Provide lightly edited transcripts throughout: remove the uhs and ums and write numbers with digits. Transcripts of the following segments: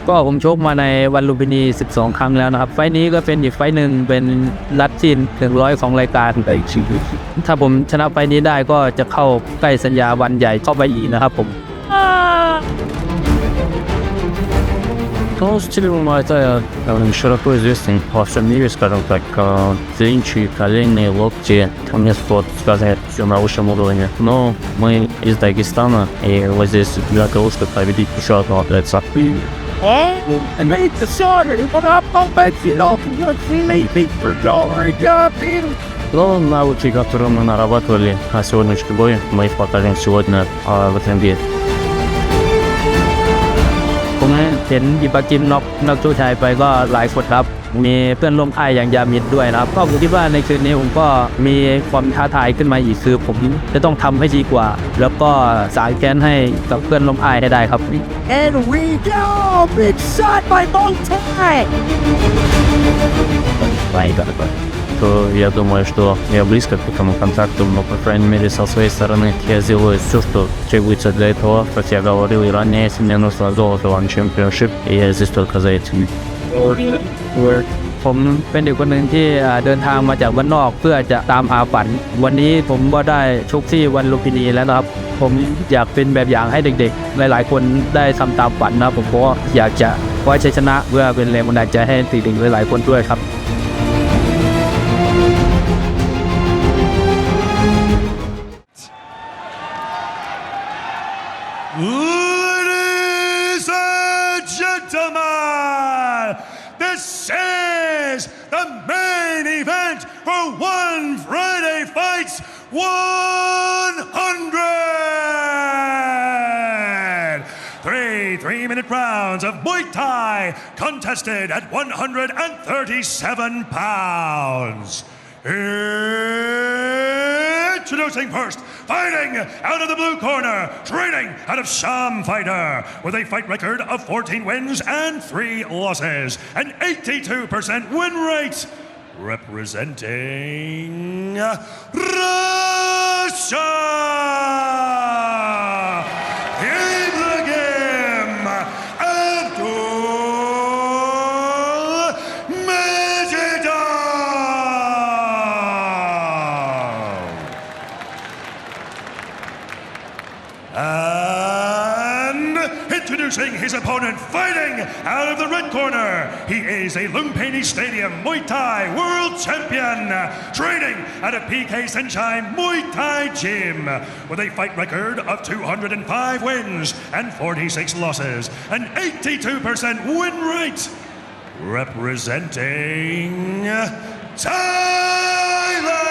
ก็ผมชกมาในวันลุมพินี12 ครั้งแล้วนะครับไฟนี้ก็เป็นอีกไฟหนึ่งเป็นรัดจีน100ของรายการถ้าผมชนะไฟนี้ได้ก็จะเข้าใกล้สัญญาวันใหญ่เข้าไปอีกนะครับผมНу, стиль Muay Thai широко известен по всему миру, скажем так, клинчи, колени, локти, там нет спорт, сказать, все на высшем уровне. Но мы из Дагестана, и вот здесь для того, чтобы победить еще одного атлета. Но навыки, которые мы нарабатывали на сегодняшний бой, мы их покажем сегодня в этом бою. ผมเห็นอิบรากิมน็อกชูชัยไปก็หลายคนครับมีเพื่อนร่วมค่ายอย่างยามิดด้วยนะครับก็ผมคิดว่าในคืนนี้ผมก็มีความท้าทายขึ้นมาอีกคือผมจะต้องทำให้ดีกว่าแล้วก็สางแค้นให้กับเพื่อนร่วมค่ายให้ได้ครับ And we go big shot by Muangthai. То я думаю, что я близко к этому контакту, но, по крайней мере, со своей стороны я сделаю все, что требуется для этого. Как я говорил и ранее, если мне нужно золото onechampionship, и я здесь только за этим. ผมเป็นเด็กคนหนึ่งที่เดินทางมาจากบ้านนอกเพื่อจะตามหาฝันวันนี้ผมก็ได้ชกที่วันลุมพินีแล้วนะครับผมอยากเป็นแบบอย่างให้เด็กๆหลายๆคนได้ทำตามฝันนะผมก็อยากจะคว้าชัยชนะเพื่อเป็นแรงบันดาลใจให้เด็กๆหลายๆคนด้วยครับLadies and gentlemen, this is the main event for One Friday Fights 100. Three-minute rounds of Muay Thai contested at 137 pounds. Introducing first, fighting out of the blue corner, training out of Sham Fighter, with a fight record of 14 wins and 3 losses, an 82% win rate, representing Russia, Ibragim Abdulmedzhidov. And introducing his opponent, fighting out of the red corner, he is a Lumpinee Stadium Muay Thai world champion, training at a Saenchai Muay Thai gym, with a fight record of 205 wins and 46 losses, an 82% win rate, representing Thailand.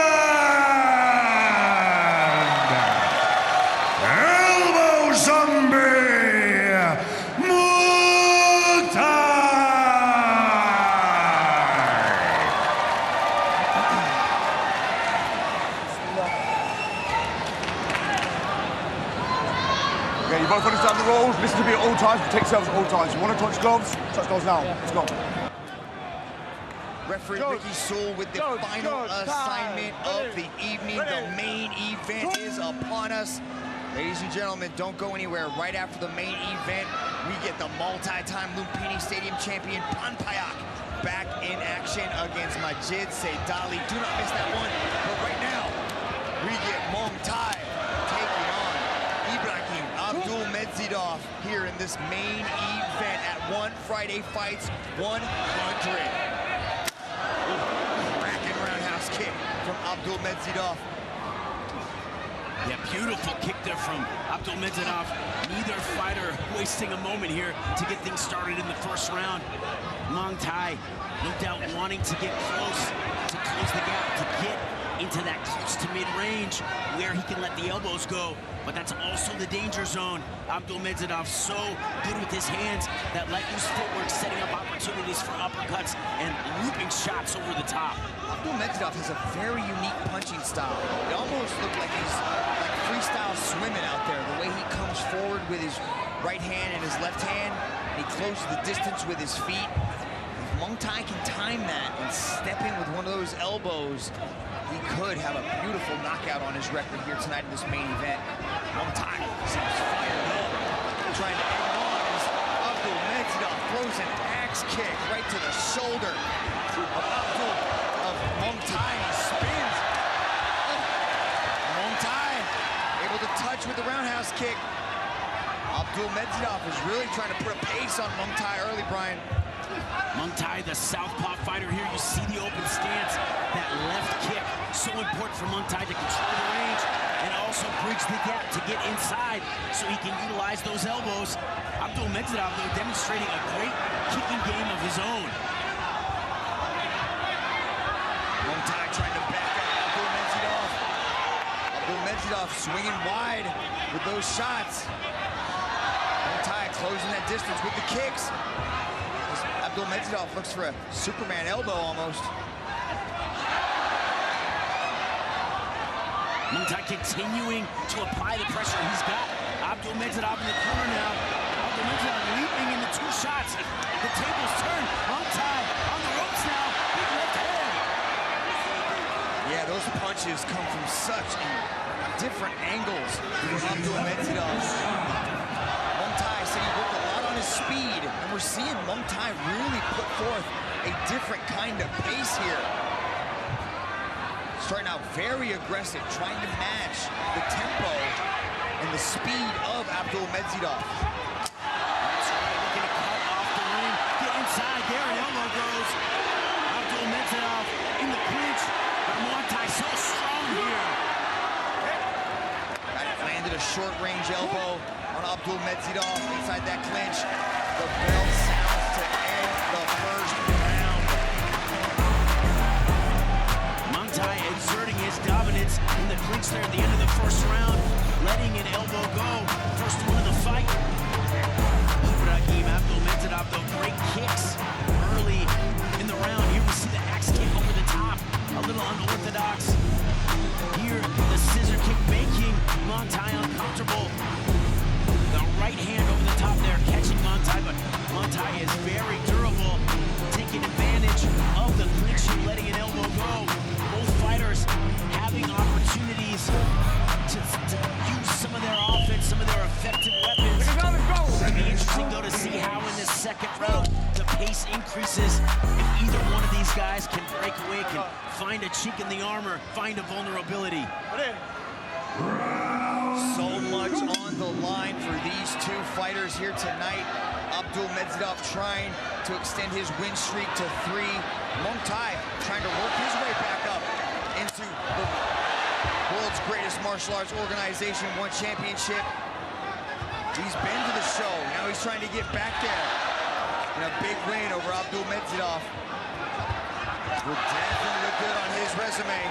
Okay, you both understand the rules. Listen to me at all times. Protect yourselves at all times. You want to touch gloves? Touch gloves now. Let's go. Referee Ricky Sewell with the final assignment of the evening. The main event is upon us. Ladies and gentlemen, don't go anywhere. Right after the main event, we get the multi-time Lumpinee Stadium champion Panpayak back in action against Majid Seydali. Do not miss that one. But right now, we get Muangthai taking on Ibragim Abdulmedzhidov here in this main event at One Friday Fights 100. Racking roundhouse kick from Abdulmedzhidov. Yeah, beautiful kick there from Abdulmedzhidov. Neither fighter wasting a moment here to get things started in the first round. Muangthai, no doubt wanting to get close, to close the gap, to get into that close to mid-range where he can let the elbows go. But that's also the danger zone. Abdulmedzhidov so good with his hands, that let loose footwork, setting up opportunities for uppercuts and looping shots over the top. Abdulmedzhidov has a very unique punching style. It almost looks like he's like freestyle swimming out there. The way he comes forward with his right hand and his left hand, and he closes the distance with his feet. If Muangthai can time that and step in with one of those elbows, he could have a beautiful knockout on his record here tonight in this main event. Muangthai touch with the roundhouse kick. Abdulmedzhidov is really trying to put a pace on Muangthai early, Brian. Muangthai, the southpaw fighter here, you see the open stance. That left kick, so important for Muangthai to control the range and also bridge the gap to get inside so he can utilize those elbows. Abdulmedzhidov, though, demonstrating a great kicking game of his own. Muangthai trying to back up Abdulmedzhidov. Abdulmedzhidov swinging wide with those shots. Muangthai closing that distance with the kicks. Abdulmedzhidov looks for a Superman elbow almost. Muangthai continuing to apply the pressure he's got. Abdulmedzhidov in the corner now. Abdulmedzhidov leaping into 2 shots. The tables turn. Muangthai on the ropes now. Big left hand. Yeah, those punches come from such different angles from Abdulmedzhidov. Muangthai said he worked a lot on his speed, and we're seeing Muangthai really put forth a different kind of pace here. Starting out very aggressive, trying to match the tempo and the speed of Abdulmedzhidov. That's right, looking to cut off the ring. Get inside there, an elbow goes. Abdulmedzhidov in the clinch, but Muangthai so strong here. Landed a short-range elbow on Abdulmedzhidov inside that clinch. The bell sounds to end the first round. Muangthai exerting his dominance in the clinch there at the end of the first round, letting an elbow go. First one of the fight. Ibragim Abdulmedzhidov, though, great kicks early in the round. Here we see the axe kick over the top, a little unorthodox. Here, the scissor kick making Muangthai uncomfortable. The right hand over the top there, catching Muangthai, but Muangthai is very durable, taking advantage of the clinch and letting an elbow go. Both fighters having opportunities to use some of their offense, some of their effective weapons. It'll be interesting, though, to see how in this second round the pace increases if either one of these guys can break away, can find a chink in the armor, find a vulnerability. So much on the line for these 2 fighters here tonight. Abdulmedzhidov trying to extend his win streak to 3. Muangthai trying to work his way back up into the world's greatest martial arts organization, Onechampionship. He's been to the show. Now he's trying to get back there in a big win over Abdulmedzhidov. Will definitely look good on his resume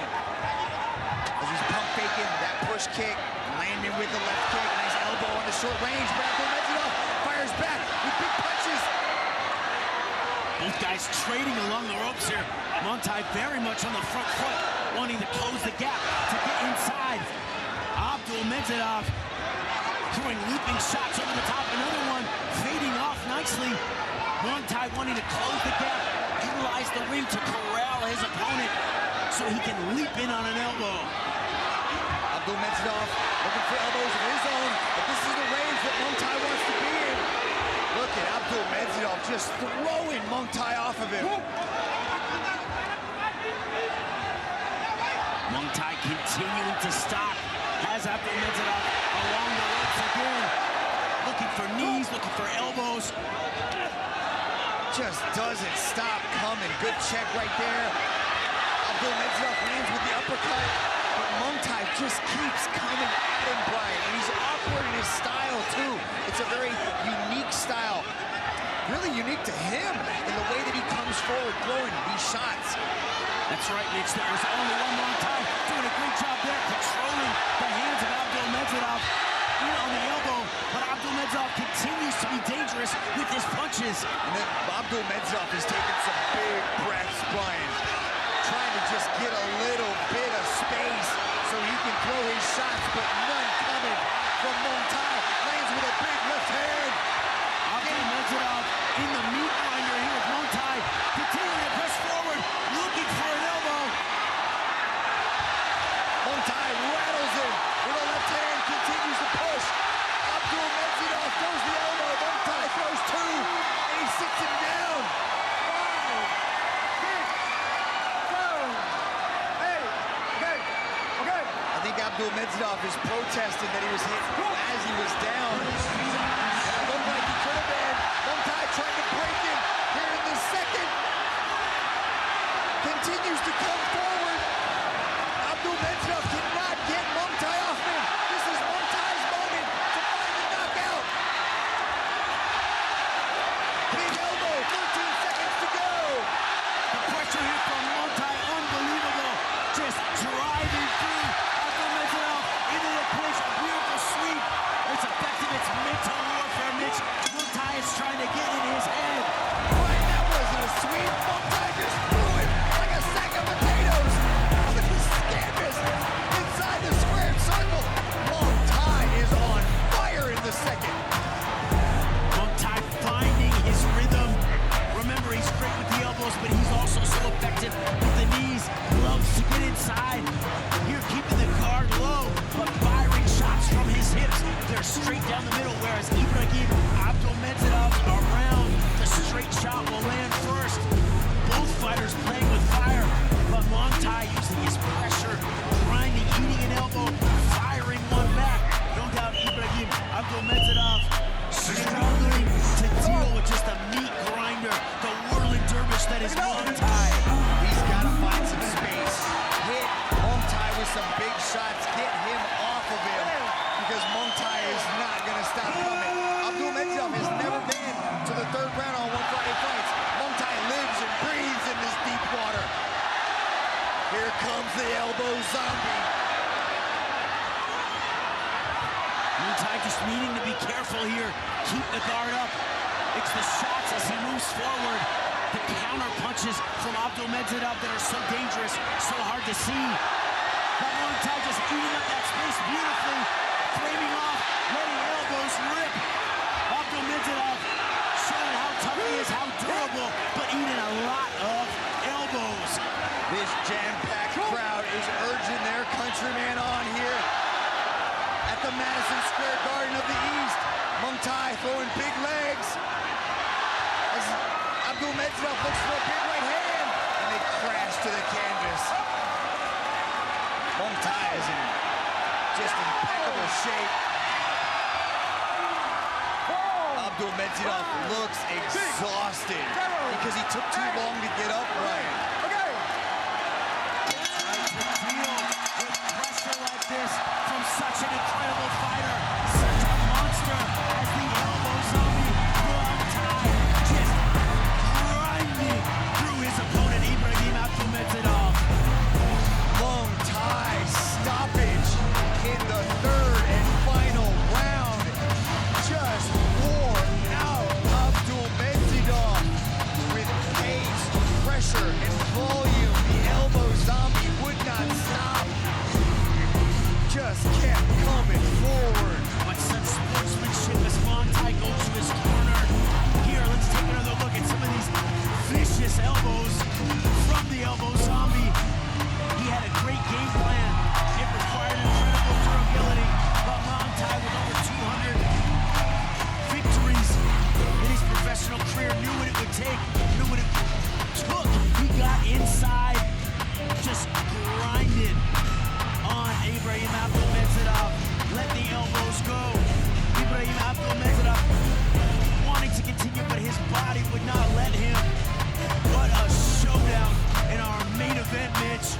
as he's pump faking that push kick, landing with the left kick, nice elbow on the short range. But Abdulmedzhidov fires back with big punches. Both guys trading along the ropes here. Muangthai very much on the front foot, wanting to close the gap to get inside. Abdulmedzhidov throwing leaping shots over the top. Another one fading off nicely. Muangthai wanting to close the gap, utilize the ring to corral his opponent so he can leap in on an elbow. Abdulmedzhidov looking for elbows of his own, but this is the range that Muangthai wants to be in. Look at Abdulmedzhidov just throwing Muangthai off of him. Muangthai continuing to stop. Has Abdulmedzhidov along the ropes again. Looking for knees, looking for elbows. Just doesn't stop coming. Good check right there. Abdulmedzhidov lands with the uppercut, but Muangthai just keeps coming at him, Brian. And he's awkward in his style, too. It's a very unique style. Really unique to him in the way that he comes forward, throwing these shots. That's right, Mitch. There was only one Muangthai doing a great job there, controlling the hands of Abdulmedzhidov in on the elbow. But Abdulmedzhidov continues to be dangerous with his punches. And then Abdulmedzhidov is taking some big breaths, Brian. Trying to just get a little bit of space so he can throw his shots, but none coming from Muangthai. Lands with a big left hand. Abdulmedzhidov in the meat grinder here with Muangthai, continuing to press forward, looking for an elbow. Muangthai rattles him with a left hand, continues to push. Abdulmedzhidov throws the elbow. Muangthai throws 2, and he sits him down. I think Abdulmedzhidov Abdulmedzhidov is protesting that he was hit as he was down. It looked like he could have been. Muangthai trying to break him here in the second. Continues to come forward. Abdulmedzhidov cannot get Muangthai off him. This is Muangthai's moment to find the knockout. Big elbow, 13 seconds to go. The pressure here from Muangthai, unbelievable. Just driving through Abdulmedzhidov into the clinch. A beautiful sweep. It's effective. It's mental warfare, Mitch. Muangthai is trying to get in his head. Right, that wasn't a sweep. Muangthai just threw it like a sack of potatoes. Look at this canvas inside the squared circle. Muangthai is on fire in the second. Muangthai finding his rhythm. Remember, he's great with the elbows, but he's also so effective with the knees. Loves to get inside. Here, keeping the guard low, but firing shots from his hips. They're straight down the middle, whereas Ibragim Abdulmedzhidov around. The straight shot will land first. Both fighters playing with fire, but Muangthai using his pressure, grinding, eating an elbow, firing one back. No doubt Ibragim Abdulmedzhidov struggling to deal with just a meat grinder, the whirling dervish that is Muangthai. He's got to find some space. Hit Muangthai with some big shots. Get him off of him because Muangthai is not going to stop coming. Abdulmedzhidov has never been to the third round on One Friday Fights. Muangthai lives and breathes in this deep water. Here comes the elbow zombie. Muangthai just needing to be careful here. Keep the guard up. It's the shots as he moves forward. The counter punches from Abdulmedzhidov that are so dangerous, so hard to see. But Muangthai just eating up that space beautifully, framing off, letting elbows rip. Abdulmedzhidov showing how tough he is, how durable, but eating a lot of elbows. This jam-packed crowd is urging their countryman on here at the Madison Square Garden of the East. Muangthai throwing big legs as Abdulmedzhidov looks for a big right hand, and they crash to the canvas. Muangthai is in just impeccable shape. Abdulmedzhidov looks exhausted because he took too long to get upright. With pressure like this from such an incredible fighter, such a monster as the elbow zombie, Muangthai just grinding through his opponent, Ibragim Abdulmedzhidov. Muangthai stoppage in the third and final round. Just wore out Abdulmedzhidov with pace, pressure, and volume. The elbow zombie would not stop. Just kept coming forward. But such sportsmanship as Muangthai goes to his corner. Here, let's take another look at some of these vicious elbows from the elbow zombie. He had a great game plan. It required incredible durability, but Muangthai with over 200 victories in his professional career knew what it would take, knew what it took. He got inside, just grinded on Ibragim Abdulmedzhidov. Let the elbows go. Ibragim Abdulmedzhidov wanting to continue, but his body would not let him. What a showdown in our main event, Mitch.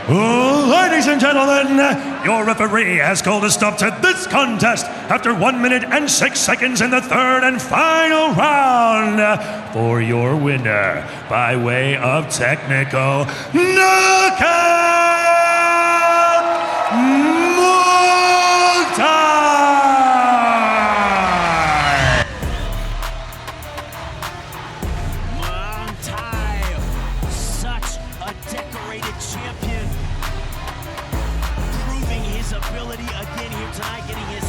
Ladies and gentlemen, your referee has called a stop to this contest after 1 minute and 6 seconds in the third and final round. For your winner, by way of technical knockout, Muangthai! Muangthai, such a decorated champion, proving his ability again here tonight, getting his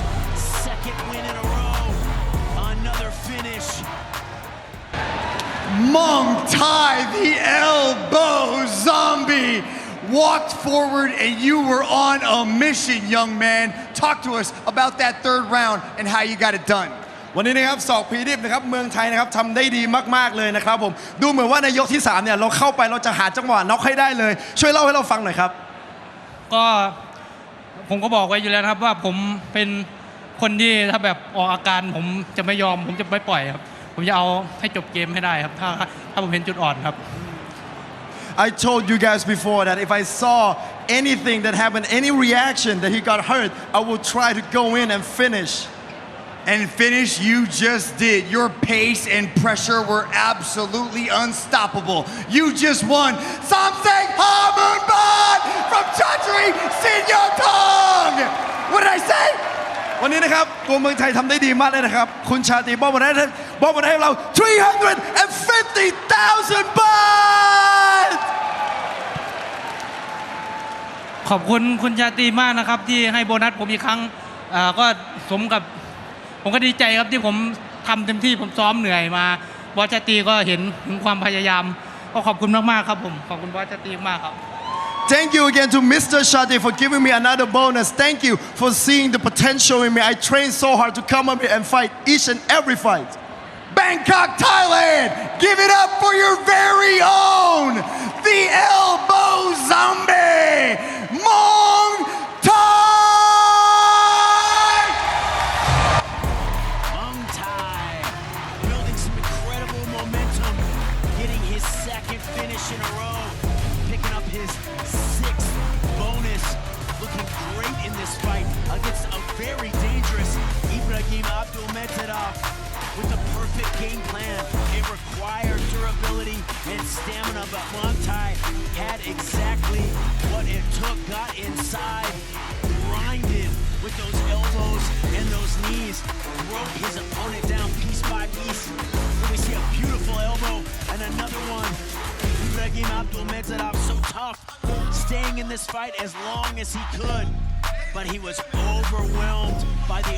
second win in a row. Another finish. Muangthai, the elbow zombie, walked forward and you were on a mission, young man. Talk to us about that third round and how you got it done. วันนี้นะครับศอกผีดิบนะครับเมืองไทยนะครับทำได้ดีมากๆเลยนะครับผมดูเหมือนว่าในยกที่3เนี่ยเราเข้าไปเราจะหาจังหวะน็อกให้ได้เลยช่วยเล่าให้เราฟังหน่อยครับ ก็ผมก็บอกไว้อยู่แล้วนะครับว่าผมเป็นคนที่ถ้าแบบออกอาการผมจะไม่ยอมผมจะไม่ปล่อยครับผมจะเอาให้จบเกมให้ได้ครับถ้าผมเห็นจุดอ่อนครับ I told you guys before that if I saw anything that happened any reaction that he got hurt I will try to go in and finish And finish you just did. Your pace and pressure were absolutely unstoppable. You just won something Hamunban from Chantry Sinyotong. What did I say? วันนี้นะครับตัวเมืองไทยทำได้ดีมากเลยนะครับคุณชาติบอกมาได้เรา 350,000 บาท ขอบคุณคุณชาตรีมากนะครับที่ให้โบนัสผมอีกครั้งก็สมกับผมก็ดีใจครับที่ผมทำเต็มที่ผมซ้อมเหนื่อยมาบอสชาตรีก็เห็นถึงความพยายามก็ขอบคุณมากๆครับผมขอบคุณบอสชาตรีมากครับ Thank you again to Mr. Shadi for giving me another bonus. Thank you for seeing the potential in me. I trained so hard to come up here and fight each and every fight. Bangkok, Thailand, give it up for your very own, the Elbow Zombie, Muangthai! Muangthai building some incredible momentum, getting his second finish in a row, picking up his 6th bonus, looking great in this fight against a very dangerous Ibragim Abdulmedzhidov. With the perfect game plan, it required durability and stamina, but Muangthai had exactly what it took, got inside, grinded with those elbows and those knees, broke his opponent down piece by piece. And we see a beautiful elbow and another one. Ibragim Abdulmedzhidov so tough, staying in this fight as long as he could, but he was overwhelmed by the